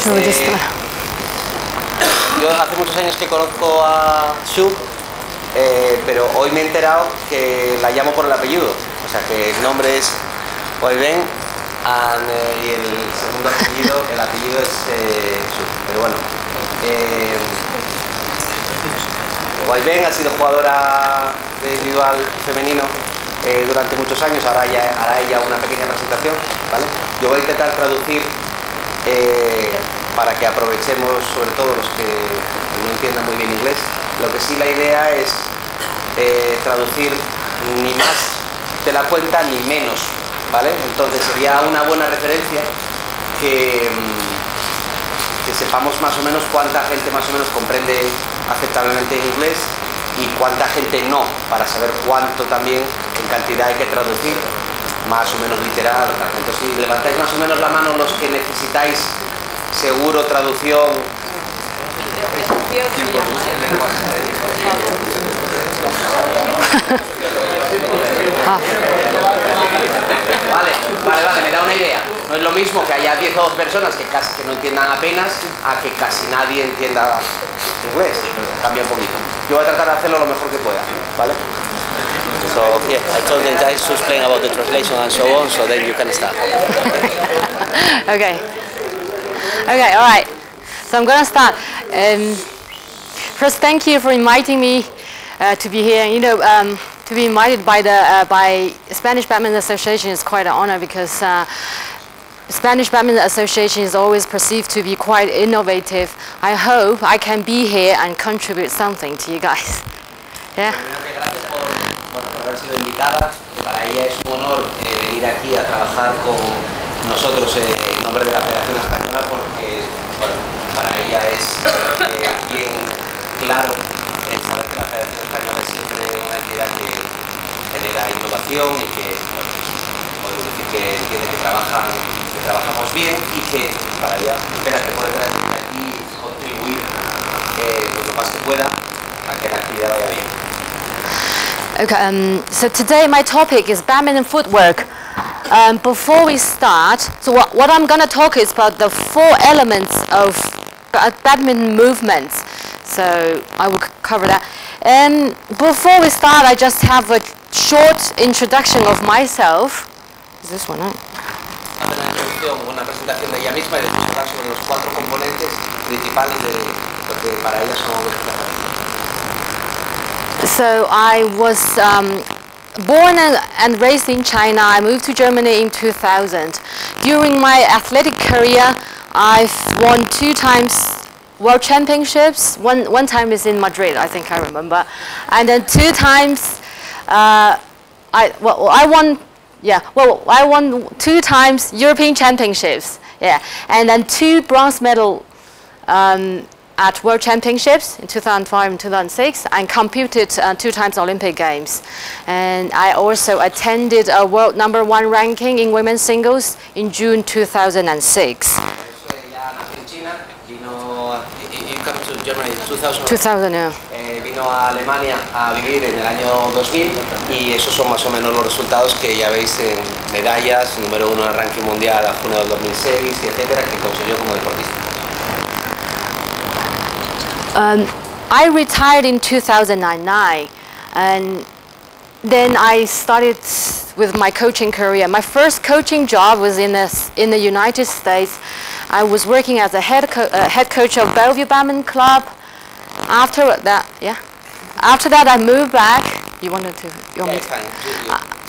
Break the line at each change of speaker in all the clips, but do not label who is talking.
Yo hace muchos años que conozco a Xu, pero hoy me he enterado que la llamo por el apellido. O sea, que el nombre es Huaiben y el segundo apellido, el apellido es Xu. Pero bueno, Huaiben ha sido jugadora de individual femenino durante muchos años. Ahora hará ella una pequeña presentación, ¿vale? Yo voy a intentar traducir para que aprovechemos, sobre todo los que no entiendan muy bien inglés. Lo que sí, la idea es traducir ni más de la cuenta ni menos, ¿vale? Entonces sería una buena referencia que sepamos más o menos cuánta gente más o menos comprende aceptablemente en inglés y cuánta gente no, para saber cuánto también en cantidad hay que traducir, más o menos literal. Entonces, si levantáis más o menos la mano los que necesitáis seguro traducción. Vale, me da una idea. No es lo mismo que haya 10 o 12 personas que no entiendan apenas a que casi nadie entienda inglés. Cambia un poquito. Yo voy a tratar de hacerlo lo mejor que pueda, ¿vale?
So yeah, I told the guys to explain about the translation and so on, so then you can start.
Okay, all right. So I'm going to start. First, thank you for inviting me to be here. You know, to be invited by the Spanish Badminton Association is quite an honor because Spanish Badminton Association is always perceived to be quite innovative. I hope I can be here and contribute something to you guys. Yeah.
Por haber sido invitada, para ella es un honor venir aquí a trabajar con nosotros en nombre de la Federación Española, porque bueno, para ella es bien claro el saber que la Federación Española es siempre una entidad que genera innovación y que, bueno, podemos decir que entiende que trabajamos bien y que para ella espera que pueda traer aquí y contribuir lo más que pueda a que la actividad vaya bien.
Okay, so today my topic is badminton footwork. Before we start, so what I'm going to talk is about the 4 elements of badminton movements. So I will cover that. And before we start, I just have a short introduction of myself. Is this one right?
Una presentación de ella misma y después hablar sobre los 4 componentes principales de lo que para ella son los platos.
So I was born and raised in China. I moved to Germany in 2000. During my athletic career, I've won 2 times World Championships. One time is in Madrid, I think I remember, and then 2 times I won 2 times European Championships. Yeah, and then 2 bronze medal at World Championships in 2005 and 2006, and competed 2 times Olympic Games. And I also attended a world #1 ranking in women's singles in June 2006.
You come to Germany in 2000.
2000, yeah.
Vino a Alemania a vivir en el año 2000 y esos son más o menos los resultados que ya veis en medallas, número 1 en el ranking mundial a junio del 2006, y etcétera, que consiguió como deportista.
I retired in 2009, and then I started with my coaching career. My first coaching job was in the United States. I was working as a head coach of Bellevue Badminton Club. After that, I moved back.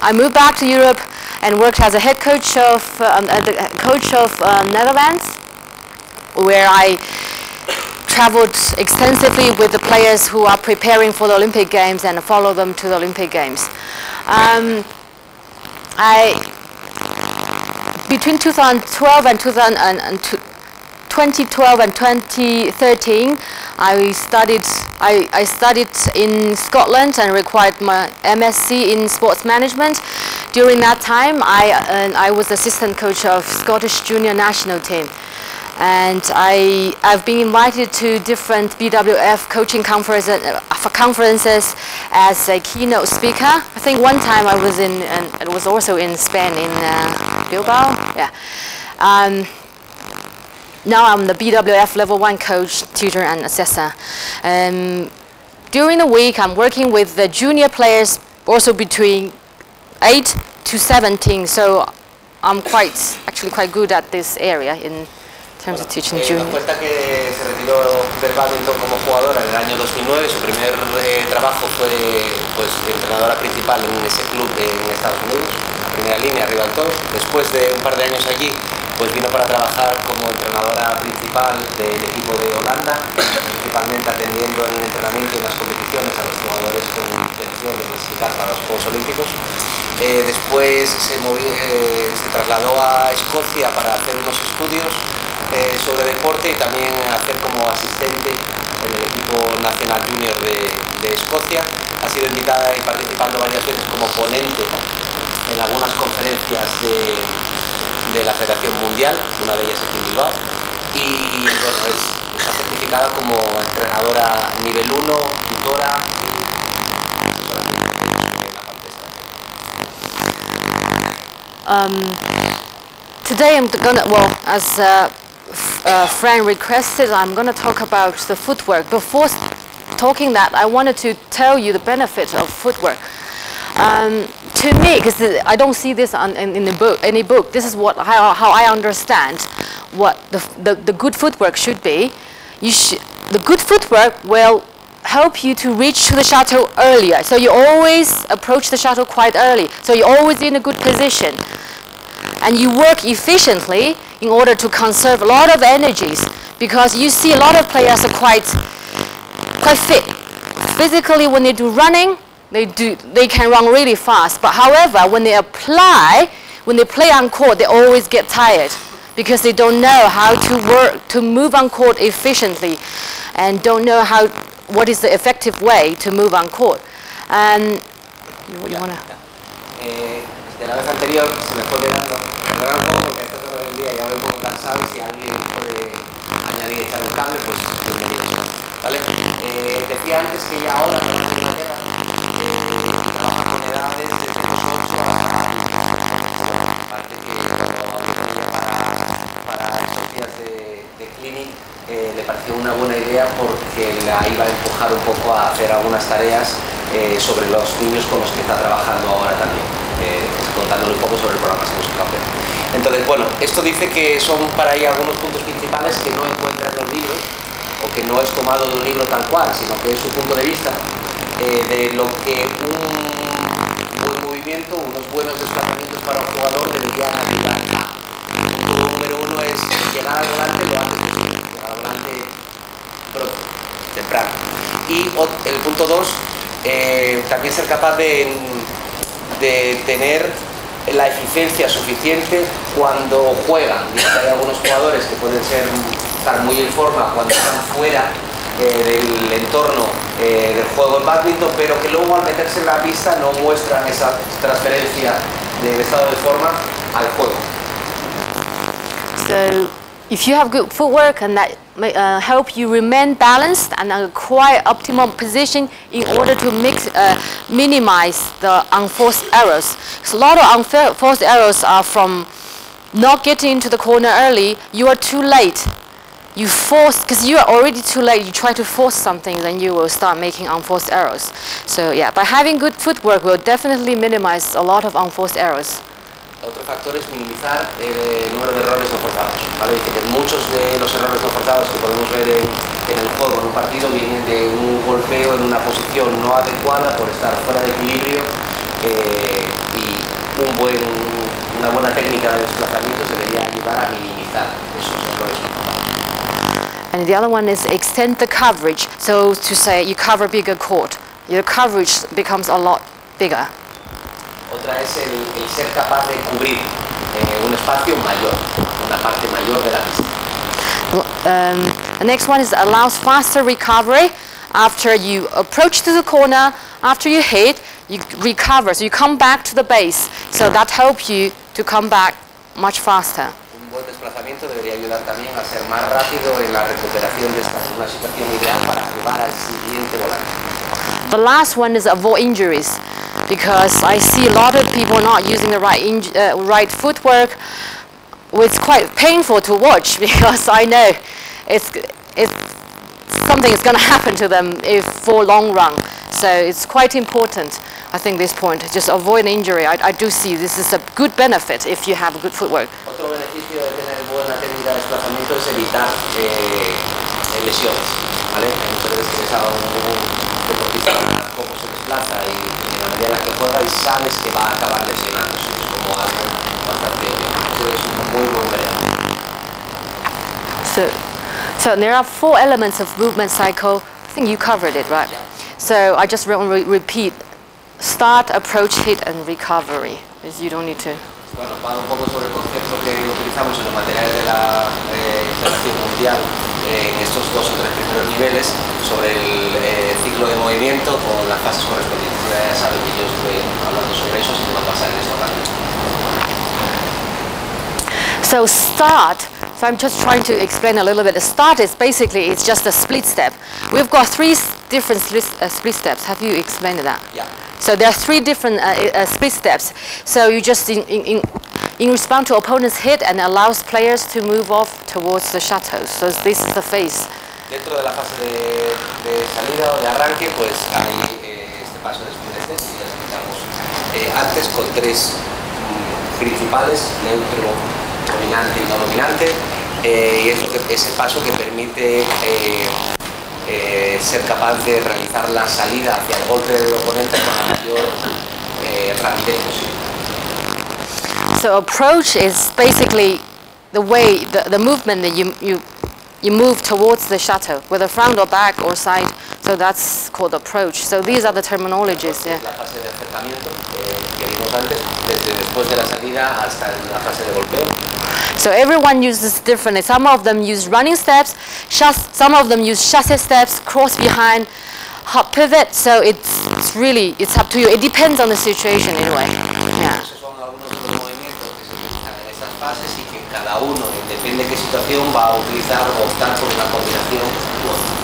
I moved back to Europe and worked as a head coach of Netherlands, where I traveled extensively with the players who are preparing for the Olympic Games and follow them to the Olympic Games. Between 2012 and 2013, I studied in Scotland and required my MSc in sports management. During that time, I was assistant coach of Scottish junior national team. And I've been invited to different BWF coaching conferences as a keynote speaker. I think one time it was also in Spain, in Bilbao. Yeah. now I'm the BWF Level 1 coach, tutor and assessor. During the week I'm working with the junior players also between 8 to 17, so I'm actually quite good at this area in terms of teaching junior.
Nos cuenta que se retiró del bádminton como jugadora en el año 2009. Su primer trabajo fue pues entrenadora principal en ese club en Estados Unidos, en la primera línea, Rival Tours. Después de un par de años allí, pues vino para trabajar como entrenadora principal del equipo de Holanda, principalmente atendiendo en el entrenamiento y en las competiciones a los jugadores con intención de clasificar para los Juegos Olímpicos. Después se trasladó a Escocia para hacer unos estudios sobre deporte y también hacer como asistente en el equipo nacional junior de Escocia. Ha sido invitada y participando varias veces como ponente en algunas conferencias de la Federación Mundial, una de ellas aquí en Bilbao, y bueno, está certificada como entrenadora nivel 1, tutora y asesoramiento.
Today I'm gonna, as a friend requested, I'm gonna talk about the footwork. Before talking that, I wanted to tell you the benefit of footwork. To me, because I don't see this in the book, any book, this is how I understand what the good footwork should be. The good footwork will help you to reach to the shuttle earlier. So you always approach the shuttle quite early. So you're always in a good position. And you work efficiently in order to conserve a lot of energies, because you see a lot of players are quite fit. Physically, when they do running, they can run really fast. But however, when they play on court, they always get tired because they don't know how to move on court efficiently, and don't know what is the effective way to move on court. And what you wanna?
De la vez anterior se me fue quedando, perdón un poco porque a esta hora del día ya voy un poco cansado, y si alguien puede añadir y echar un cable, pues bienvenido, ¿vale? Decía antes que ya ahora con la primavera las enfermedades de parte que para estos días de clinic le pareció una buena idea, porque la iba a empujar un poco a hacer algunas tareas sobre los niños con los que está trabajando ahora también. Contándole un poco sobre el programa Somos Campeón. Entonces, bueno, esto dice que son para ahí algunos puntos principales que no encuentra en los libros, o que no es tomado de un libro tal cual, sino que es su punto de vista de lo que un buen movimiento, unos buenos desplazamientos para un jugador deberían ayudar a. El número uno es llegar adelante lo antes, llegar adelante pronto, temprano. Y el punto 2, también ser capaz de tener la eficiencia suficiente cuando juegan. Hay algunos jugadores que pueden estar muy en forma cuando están fuera del entorno del juego en bádminton, pero que luego al meterse en la pista no muestran esa transferencia del estado de forma al juego.
So, if you have good footwork and that help you remain balanced and acquire optimal position in order to minimize the unforced errors. So a lot of unforced errors are from not getting into the corner early. You are too late. You force, because you are already too late, you try to force something, then you will start making unforced errors. So yeah, by having good footwork will definitely minimize a lot of unforced errors.
Otro factor es minimizar el número de errores no forzados, ¿vale? Dice que muchos de los errores no forzados que podemos ver en el juego, en un partido, vienen de un golpeo en una posición no adecuada por estar fuera de equilibrio, y una buena técnica de desplazamiento debería ayudar a minimizar esos errores no forzados.
And the other one is extend the coverage. So to say you cover bigger court, your coverage becomes a lot bigger.
Otra es el ser capaz de cubrir un espacio mayor, una parte mayor de la pista.
The next one is allows faster recovery. After you approach to the corner, after you hit, you recover. So you come back to the base. So that helps you to come back much faster.
Un buen desplazamiento debería ayudar también a ser más rápido en la recuperación de una situación ideal para jugar al siguiente volante.
The last one is avoid injuries, because I see a lot of people not using the right footwork. it's quite painful to watch because I know it's something is going to happen to them if for long run. So it's quite important, I think, this point. Just avoid injury. I do see this is a good benefit if you have good footwork.
Otro beneficio de tener buena técnica de desplazamiento es evitar lesiones, ¿vale? Hay muchas veces que ves a un deportista cómo se desplaza y en la medida en la que juega y sabes que va a acabar lesionándose. Es como algo bastante obvio. Eso es un muy buen verano.
So there are 4 elements of movement cycle. I think you covered it, right? So I just repeat: start, approach, hit, and recovery. Because you don't need to.
Bueno, va un poco sobre el concepto que utilizamos en los materiales de la Federación Mundial en estos 2 o 3 primeros niveles sobre el ciclo de movimiento con las fases correspondientes. Ya saben que yo estoy hablando sobre eso, sin pasar en esta ocasión.
So start, so I'm just trying to explain a little bit. Start is basically, it's just a split step. We've got 3 different split steps. Have you explained that?
Yeah.
So there are 3 different split steps. So you just in response to opponent's hit and allows players to move off towards the shuttle. So this is the phase.
Dentro de la fase de salida o de arranque, pues hay este paso de split step, y ya explicamos antes, con 3 principales: neutro, dominante y no dominante, y es el paso que permite ser capaz de realizar la salida hacia el golpe del oponente con la mayor rapidez posible.
So approach is basically the way, the movement that you move towards the shuttle, whether front or back or side. So that's called approach. So these are the terminologies. Yeah.
La fase de acercamiento que vimos antes, desde después de la salida hasta la fase de golpeo.
So everyone uses differently. Some of them use running steps, some of them use chassis steps, cross behind, hop pivot. So it's up to you. It depends on the situation anyway. Yeah.
Esos son algunos de los movimientos que se utilizan en estas fases y que cada uno, depende de qué situación, va a utilizar o optar por una combinación u otra.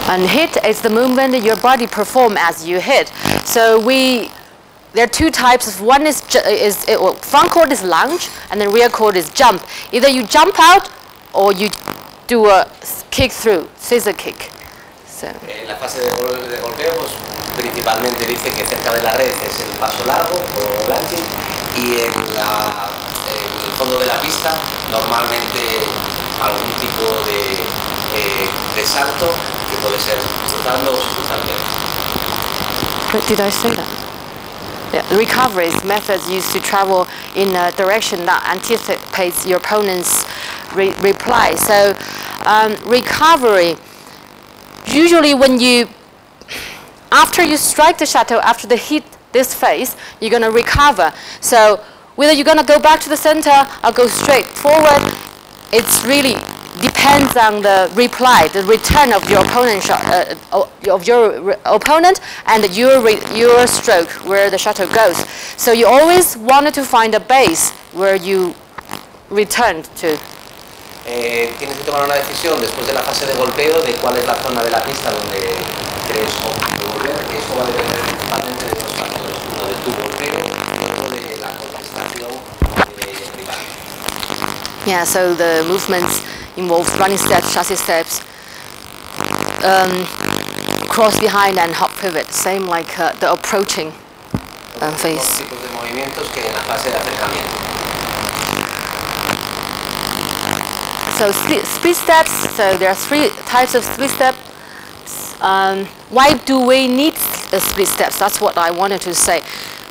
And hit is the movement that your body performs as you hit. So there are 2 types. One is front chord is lunge, and then rear chord is jump. Either you jump out or you do a kick through, scissor kick. So.
La fase de golpeo, pues principalmente dice que cerca de la red es el paso largo o launching, y en el fondo de la pista normalmente algún tipo de salto que puede ser cruzando o cruzando.
Did I say that? Yeah, recovery is methods used to travel in a direction that anticipates your opponent's reply. So recovery, usually after you strike the shuttle, after the hit this phase, you're going to recover. So whether you're going to go back to the center or go straight forward, it's really depends on the reply, the return of your opponent and your stroke where the shuttle goes. So you always wanted to find a base where you returned to.
Tienes que tomar una decisión después de la fase de golpeo de cuál es la zona de la pista donde crees volver, que eso va a depender principalmente de 2 factores: uno de tu golpeo y otro de la contestación rival.
Yeah, so the movements involve running steps, chassis steps, cross behind and hop pivot, same like the approaching phase.
Dos tipos de movimientos que en la fase de acercamiento.
So split steps, so there are 3 types of split steps. Why do we need split steps? That's what I wanted to say.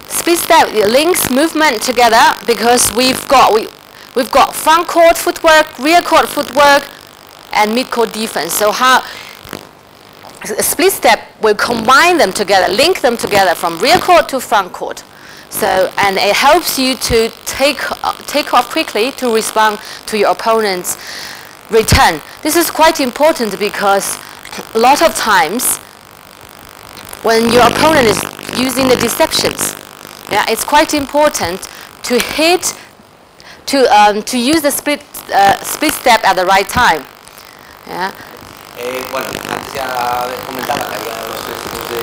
Split step links movement together because we've got front chord footwork, rear chord footwork, and mid chord defense. So how a split step will combine them together, link them together from rear chord to front chord. So, and it helps you to take off quickly to respond to your opponent's return. This is quite important because a lot of times when your opponent is using the deceptions, yeah, it's quite important to use the split step at the right time. Yeah.
Bueno, antes ya comentaba que había los 3 tipos de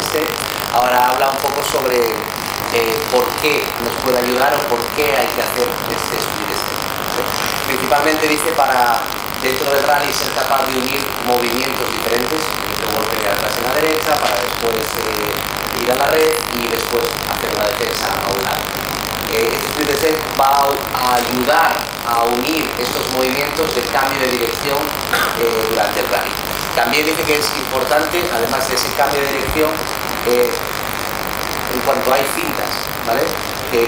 step. Ahora habla un poco sobre por qué nos puede ayudar o por qué hay que hacer este split step. Principalmente dice para dentro del rally ser capaz de unir movimientos diferentes, un golpe de atrás en la derecha para después ir a la red y después hacer una defensa a un lado. Este split step va a ayudar a unir estos movimientos de cambio de dirección durante el rally. También dice que es importante, además de ese cambio de dirección, en cuanto hay fintas, ¿vale? Que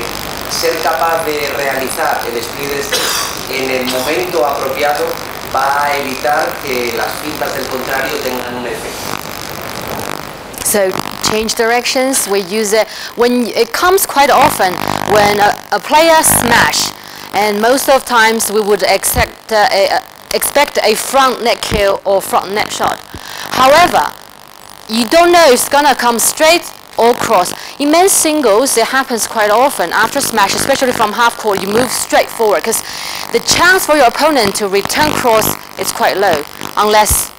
ser capaz de realizar el split step en el momento apropiado va a evitar que las fintas del contrario tengan un efecto.
So change directions, we use it when it comes quite often when a player smash, and most of times we would expect a front neck kill or front neck shot. However, you don't know if it's gonna come straight or cross. In men's singles, it happens quite often after smash, especially from half court, you move straight forward because the chance for your opponent to return cross is quite low unless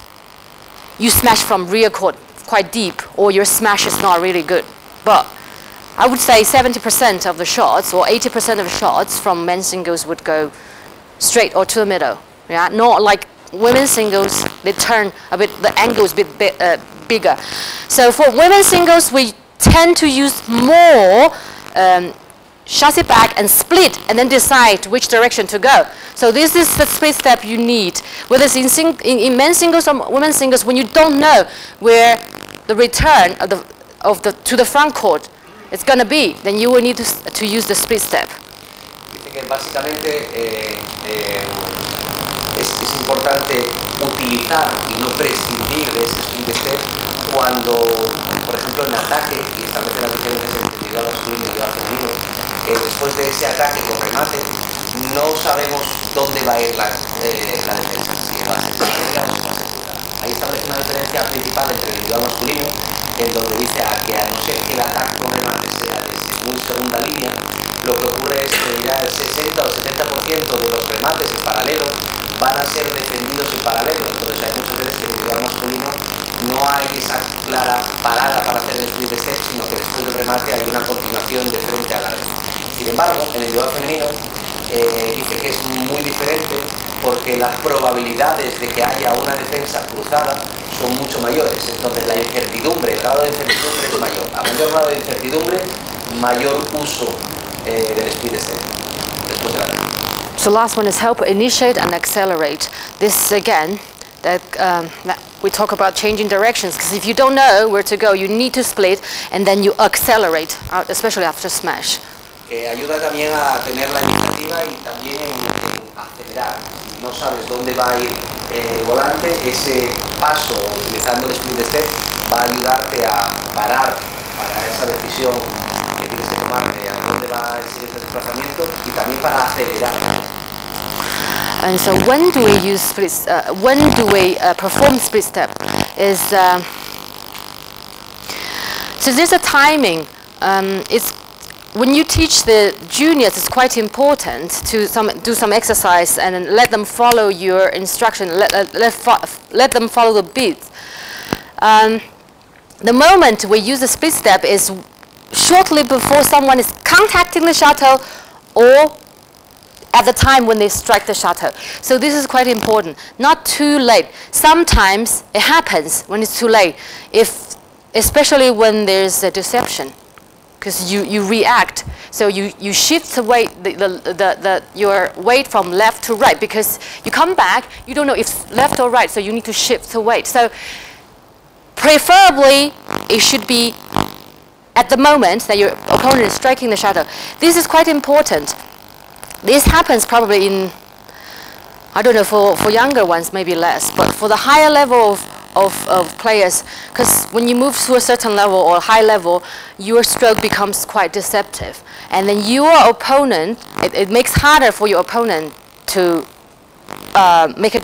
you smash from rear court quite deep or your smash is not really good. But I would say 70% of the shots or 80% of the shots from men's singles would go straight or to the middle. Yeah, not like women's singles, they turn a bit, the angle is a bit bigger. So for women's singles, we tend to use more chassis back and split and then decide which direction to go. So this is the split step you need. Whether it's in men's singles or women's singles, when you don't know where the return to the front court is going to be, then you will need to use the split step.
Dice que básicamente es importante utilizar y no prescindir de este split step cuando, por ejemplo, en ataque, y establece las diferencias entre individual masculino y individual femenino, después de ese ataque con remate, no sabemos dónde va a ir la defensa, si va a ser central o central. Ahí establece una diferencia principal entre el individual masculino, en donde dice que a no ser que el ataque con remate sea desde muy segunda línea, lo que ocurre es que ya el 60 o 70% de los remates en paralelo van a ser defendidos en paralelo. Entonces hay muchas veces que en el individual masculino no hay esa clara parada para hacer el split step, sino que después del remate hay una continuación de frente a la red. Sin embargo, en el individual femenino dice que es muy diferente porque las probabilidades de que haya una defensa cruzada son mucho mayores. Entonces la incertidumbre, el grado de incertidumbre es mayor. A mayor grado de incertidumbre, mayor uso del split step después de la red.
So last one is help initiate and accelerate. This again, that we talk about changing directions, because if you don't know where to go, you need to split and then you accelerate, especially after smash.
Ayuda también a tener la iniciativa y también en acelerar. Si no sabes dónde va a ir el volante, ese paso utilizando el split step va a ayudarte a parar para esa decisión que tienes que tomar de a dónde va el siguiente desplazamiento y también para acelerar.
And so when do we use split? When do we perform split step? So there's a timing. It's when you teach the juniors, it's quite important to do some exercise and let them follow your instruction. Let them follow the beats. The moment we use the split step is shortly before someone is contacting the shuttle or at the time when they strike the shuttle. So this is quite important. Not too late. Sometimes it happens when it's too late, especially when there's a deception, because you react. So you shift the weight, your weight from left to right, because you come back, you don't know if it's left or right, so you need to shift the weight. So preferably, it should be at the moment that your opponent is striking the shuttle. This is quite important. This happens probably in, I don't know, for younger ones maybe less, but for the higher level of players, because when you move to a certain level or high level, your stroke becomes quite deceptive. And then your opponent, it makes harder for your opponent to make it,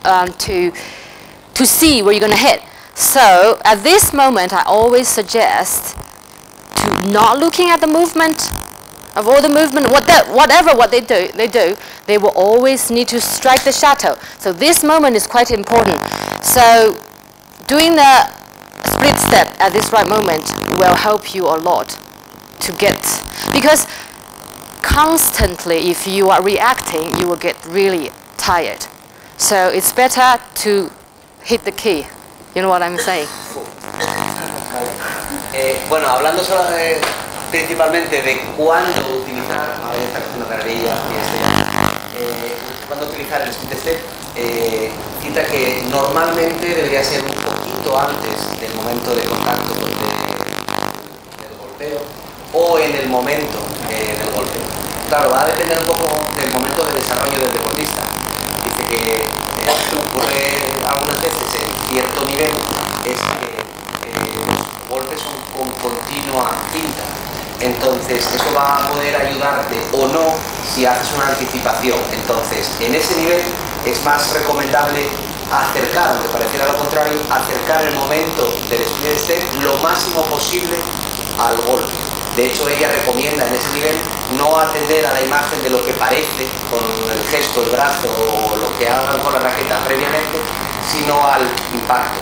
to see where you're going to hit. So at this moment, I always suggest to not looking at the movement of all the movement, whatever what they do, they will always need to strike the shuttle. So this moment is quite important. So doing the split step at this right moment will help you a lot to get, because constantly if you are reacting, you will get really tired. So it's better to hit the key. You know what I'm saying?
Bueno, hablando principalmente de cuándo utilizar, cuándo utilizar el split step, cita que normalmente debería ser un poquito antes del momento de contacto del golpeo o en el momento del golpe. Claro, va a depender un poco del momento de desarrollo del deportista. Dice que ocurre algunas veces en cierto nivel es que los golpes son con continua cinta. Entonces, eso va a poder ayudarte o no si haces una anticipación. Entonces, en ese nivel es más recomendable acercar, aunque pareciera lo contrario, acercar el momento del split step lo máximo posible al golpe. De hecho, ella recomienda en ese nivel no atender a la imagen de lo que parece con el gesto, el brazo o lo que hagan con la raqueta previamente, sino al impacto,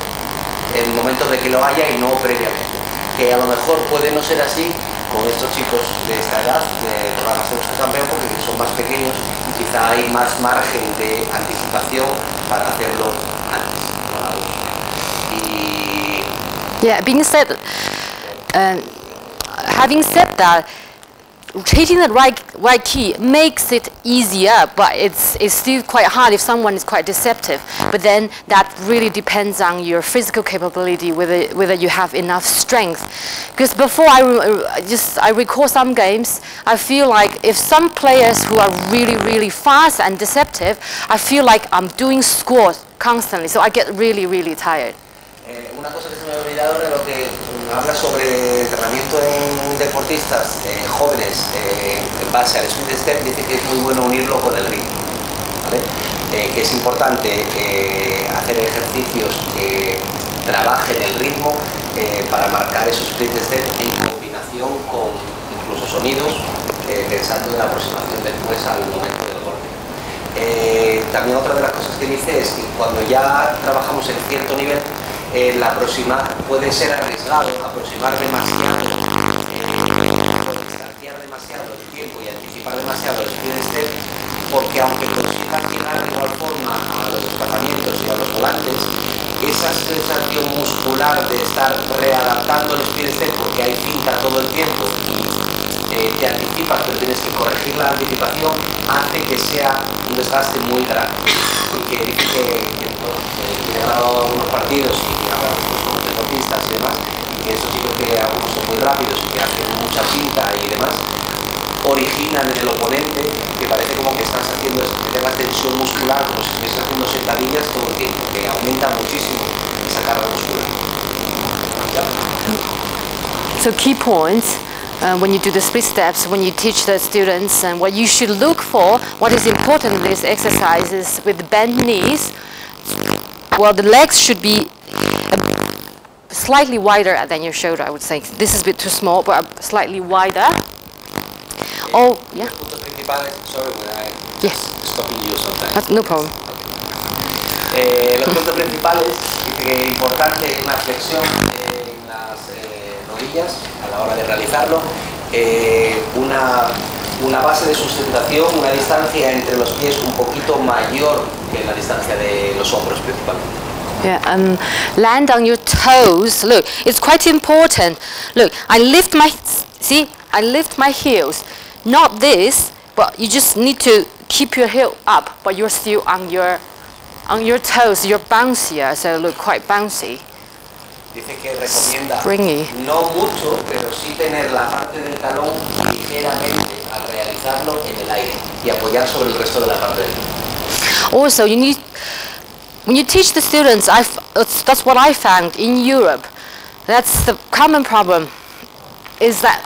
en momentos de que lo haya y no previamente. Que a lo mejor puede no ser así con estos chicos de esta edad, que van a ser su campeón porque son más pequeños y quizá hay más margen de anticipación para hacerlo antes. Y...
Yeah, having said that, hitting the right key makes it easier, but it's still quite hard if someone is quite deceptive. But then that really depends on your physical capability, whether you have enough strength. Because before I recall some games, I feel like if some players who are really fast and deceptive, I feel like I'm doing squats constantly, so I get really tired.
Una cosa que se me ha olvidado era lo que habla sobre entrenamiento en deportistas jóvenes en base al split step. Dice que es muy bueno unirlo con el ritmo, ¿vale? Que es importante hacer ejercicios que trabajen el ritmo para marcar esos split step en combinación con incluso sonidos, pensando en la aproximación después al momento del golpe. También otra de las cosas que dice es que cuando ya trabajamos en cierto nivel, el aproximar puede ser arriesgado, aproximar demasiado, distanciar demasiado el tiempo y anticipar demasiado el split step, porque aunque consigas llegar de igual forma a los desplazamientos y a los volantes, esa sensación muscular de estar readaptando el split step porque hay cinta todo el tiempo, te anticipas pero tienes que corregir la anticipación, hace que sea un desgaste muy grande. Y que dice que he ganado algunos partidos y hablado con los deportistas y demás, y que esos chicos que algunos son muy rápidos y que hacen mucha cinta y demás, originan en el oponente que parece como que estás haciendo la tensión muscular, como si estuvieses haciendo sentadillas todo el tiempo, que aumenta muchísimo esa carga muscular.
So key points. When you do the split steps, when you teach the students, and what you should look for, what is important in these exercises with bent knees, well, the legs should be slightly wider than your shoulder, I would say. This is a bit too small, but slightly wider. Oh, yeah?
Sorry,
yes.
Stopping you sometimes.
That's no problem.
Los puntos principales, dice que es importante una flexión en las rodillas a la hora de realizarlo, una base de sustentación, una distancia entre los pies un poquito mayor que la distancia de los hombros principalmente.
Yeah, land on your toes. Look, it's quite important. Look, I lift my heels. Not this, but you just need to keep your heel up, but you're still on your toes. You're bouncier, so look quite bouncy.
Dice que recomienda
Springy.
no mucho, pero sí tener la parte del talón ligeramente al realizarlo en el aire y apoyar sobre el resto de la parte del talón.
Also, when you teach the students, that's what I found in Europe. That's the common problem, is that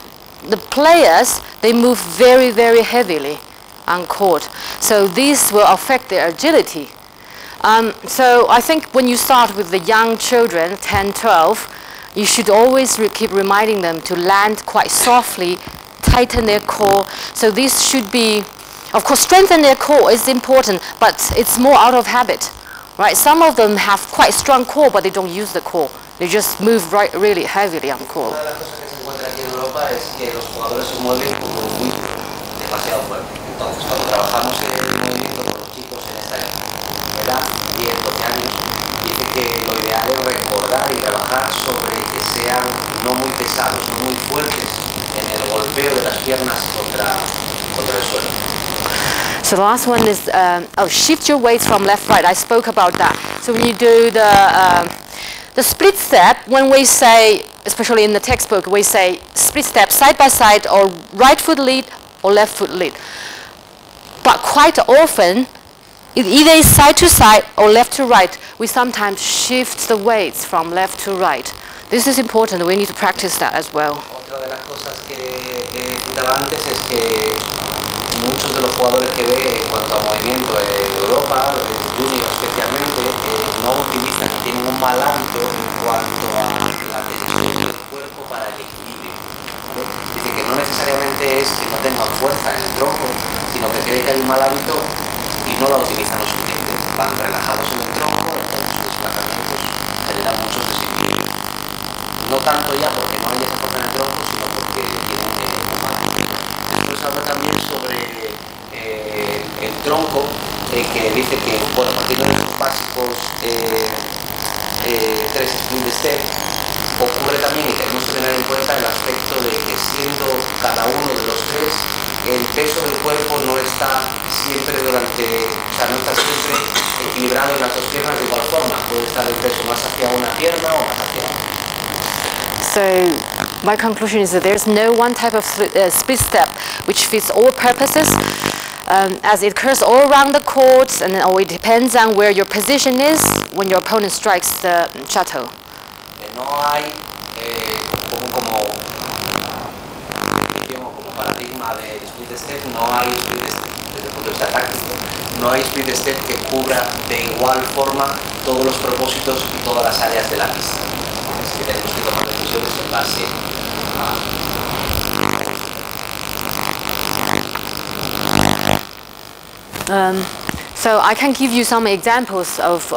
the players, they move very heavily on court. So this will affect their agility. So I think when you start with the young children, 10, 12, you should always keep reminding them to land quite softly, tighten their core. So this should be, of course, strengthen their core is important, but it's more out of habit, right? Some of them have quite strong core, but they don't use the core. They just move really heavily on court.
Una de las cosas que se encuentra aquí en Europa es que los jugadores se mueven con un ritmo demasiado fuerte. Entonces, cuando trabajamos en el movimiento con los chicos en esta edad, 10, 12 años, dice que lo ideal es recordar y trabajar sobre que sean no muy pesados, no muy fuertes en el golpeo de las piernas contra el suelo.
So the last one is shift your weights from left right. I spoke about that. So when you do the split step, when we say, especially in the textbook, we say split step side by side or right foot lead or left foot lead. But quite often, it either is side to side or left to right. We sometimes shift the weights from left to right. This is important. We need to practice that as well.
Otra de las cosas que citaba antes es que muchos de los jugadores que ve en cuanto a movimiento en Europa, en junior especialmente, no utilizan, tienen un mal hábito en cuanto a la tensión del cuerpo para el equilibrio. ¿Vale? Dice que no necesariamente es que no tengan fuerza en el tronco, sino que cree que hay un mal hábito y no la utilizan lo suficiente. Van relajados en el tronco, entonces sus desplazamientos generan muchos desequilibrios. No tanto ya porque no hay esa fuerza en el tronco, sino porque tienen un mal hábito. Después habla también sobre el tronco, que dice que, bueno, partiendo de los básicos 3 split step, ocurre también, y tenemos que tener en cuenta el aspecto de que siendo cada uno de los 3, el peso del cuerpo no está siempre no está siempre equilibrado en las dos piernas de igual forma. Puede estar el peso más hacia una pierna o más hacia otra.
So my conclusion is that there's no one type of split step which fits all purposes, as it occurs all around the court, and it depends on where your position is when your opponent strikes the shuttle.
No hay como paradigma de split step, no hay split step desde el punto de vista táctico, no hay split step que cubra de igual forma todos los propósitos y todas las áreas de la pista. Así que tenemos que tomar decisiones en base
a... So I can give you some examples of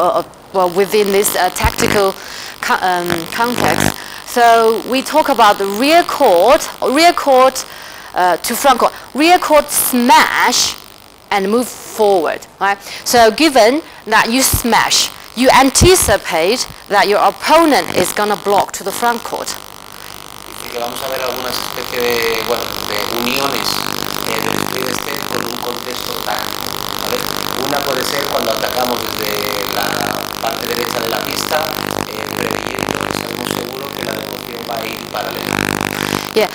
within this tactical context. So we talk about the rear court to front court, rear court smash and move forward, right? So given that you smash, you anticipate that your opponent is going to block to the front court.
Dice que vamos a ver algunas especies de uniones del split step con un contexto táctico, ¿vale? Una puede ser cuando atacamos desde la parte derecha de la pista, preveyendo que sabemos seguro que la devolución va a ir paralela.
Yeah,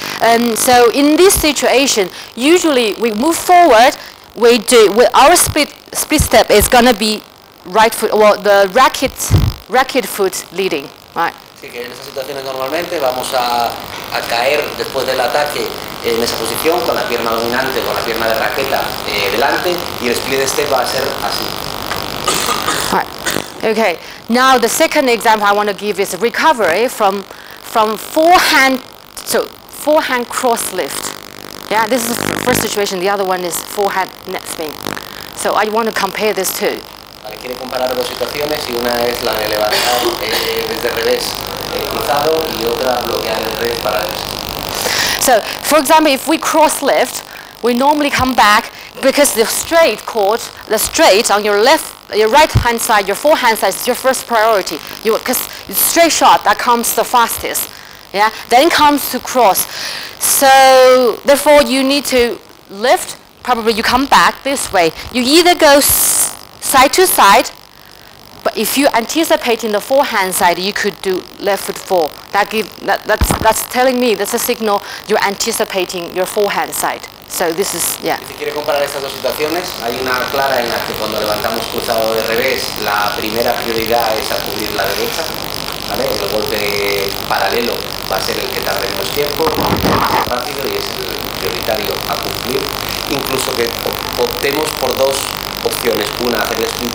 so in this situation, usually we move forward. Our split step is going to be right foot, or the racket foot leading, right?
Sí, que en esas situaciones normalmente vamos a caer después del ataque en esa posición con la pierna dominante, con la pierna de raqueta delante, y el split step va a ser así.
Right. Okay. Now the second example I want to give is recovery from forehand cross lift. Yeah, this is the first situation. The other one is forehand net spin. So I want to compare these two.
Vale, quiere comparar dos situaciones, y una es la de levantar desde revés cruzado y otra bloquear el revés para el derecho.
So, for example, if we cross lift, we normally come back because the straight on your right hand side, your forehand side is your first priority. Because it's straight shot that comes the fastest. Yeah. Then comes to cross. So therefore, you need to lift. Probably you come back this way. You either go side to side, but if you anticipate in the forehand side, you could do left foot 4. That's telling me, that's a signal you're anticipating your forehand side. So this is, yeah.
Si quiere comparar estas dos situaciones, hay una clara en la que cuando levantamos cruzado de revés, la primera prioridad es a cubrir la derecha, ¿vale? El golpe paralelo va a ser el que tarde menos tiempo, más rápido, y es el prioritario a cumplir. Incluso que optemos por dos opciones, una hacer el split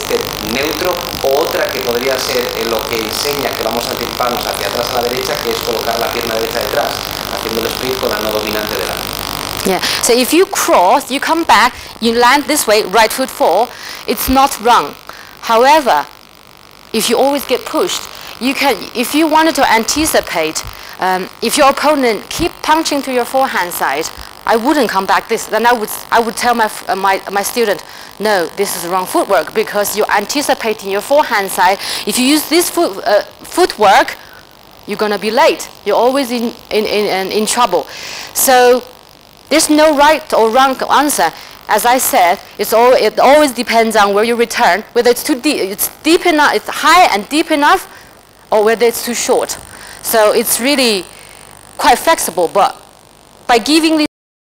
step neutro, o otra que podría ser lo que enseña que vamos a anticiparnos hacia atrás a la derecha, que es colocar la pierna derecha detrás, haciendo el split con la no dominante delante.
Yeah, so if you cross, you come back, you land this way, right foot 4, it's not wrong. However, if you always get pushed, if you wanted to anticipate, if your opponent keep punching to your forehand side, I wouldn't come back this. Then I would tell my student, no, this is wrong footwork because you're anticipating your forehand side. If you use this footwork, you're gonna be late. You're always in trouble. So there's no right or wrong answer. As I said, it always depends on where you return, whether it's too deep, it's deep enough, it's high and deep enough, or whether it's too short. So it's really quite flexible, but by giving